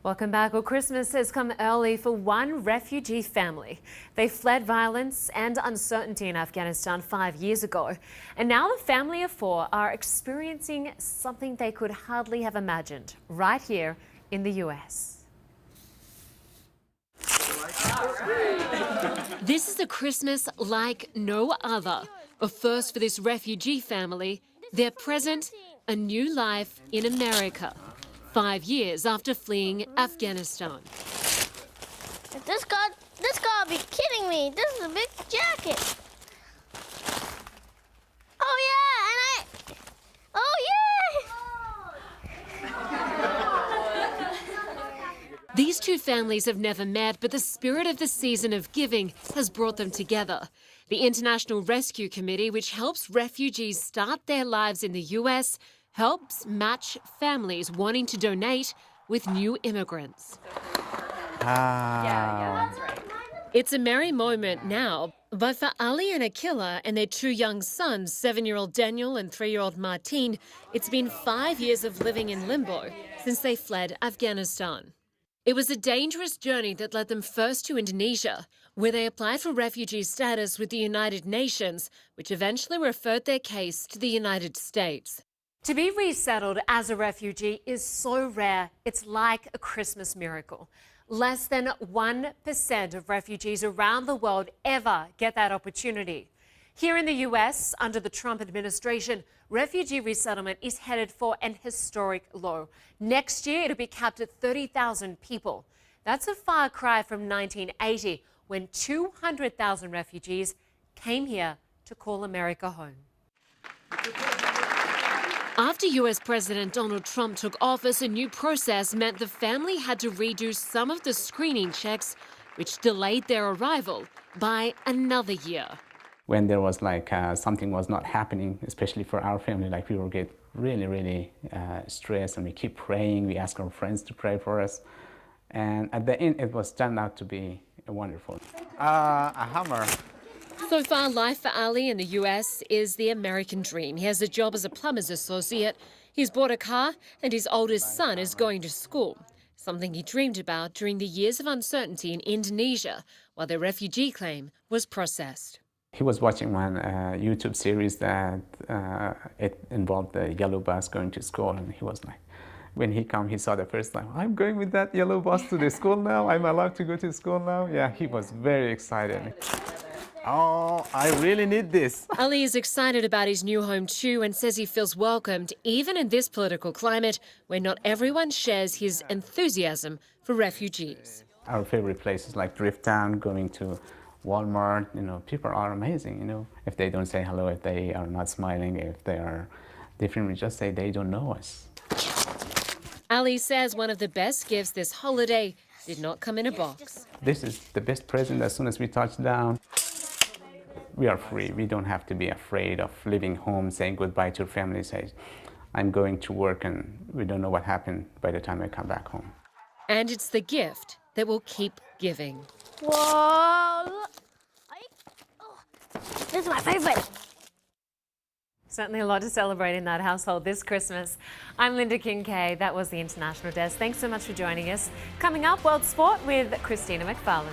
Welcome back. Well, Christmas has come early for one refugee family. They fled violence and uncertainty in Afghanistan 5 years ago. And now the family of four are experiencing something they could hardly have imagined right here in the US. This is a Christmas like no other. A first for this refugee family, their present, a new life in America. 5 years after fleeing Afghanistan. This gotta be kidding me. This is a big jacket. Oh yeah, These two families have never met, but the spirit of the season of giving has brought them together. The International Rescue Committee, which helps refugees start their lives in the US, helps match families wanting to donate with new immigrants. Yeah, that's right. It's a merry moment now, but for Ali and Akila and their two young sons, 7-year-old Daniel and 3-year-old Martine, it's been 5 years of living in limbo since they fled Afghanistan. It was a dangerous journey that led them first to Indonesia, where they applied for refugee status with the United Nations, which eventually referred their case to the United States. To be resettled as a refugee is so rare, it's like a Christmas miracle. Less than 1% of refugees around the world ever get that opportunity. Here in the US, under the Trump administration, refugee resettlement is headed for an historic low. Next year, it'll be capped at 30,000 people. That's a far cry from 1980, when 200,000 refugees came here to call America home. After US President Donald Trump took office, a new process meant the family had to redo some of the screening checks, which delayed their arrival by another year. When there was something was not happening, especially for our family, we will get really stressed, and we keep praying. We ask our friends to pray for us. And at the end, it was turned out to be wonderful. A Hummer. So far, life for Ali in the US is the American dream. He has a job as a plumber's associate. He's bought a car, and his oldest son is going to school, something he dreamed about during the years of uncertainty in Indonesia while the refugee claim was processed. He was watching one YouTube series that it involved the yellow bus going to school, and he was like, when he came, he saw the first time, I'm going with that yellow bus to the school now, I'm allowed to go to school now. Yeah, he was very excited. Oh, I really need this. Ali is excited about his new home too and says he feels welcomed even in this political climate where not everyone shares his enthusiasm for refugees. Our favorite places like Drift Town, going to Walmart, people are amazing, If they don't say hello, if they are not smiling, if they are different, we just say they don't know us. Ali says one of the best gifts this holiday did not come in a box. This is the best present. As soon as we touch down, we are free. We don't have to be afraid of leaving home, saying goodbye to your family, say, I'm going to work, and we don't know what happened by the time I come back home. And it's the gift that will keep giving. Whoa! This is my favorite. Certainly a lot to celebrate in that household this Christmas. I'm Lynda Kinkade. That was the International Desk. Thanks so much for joining us. Coming up, World Sport with Christina McFarlane.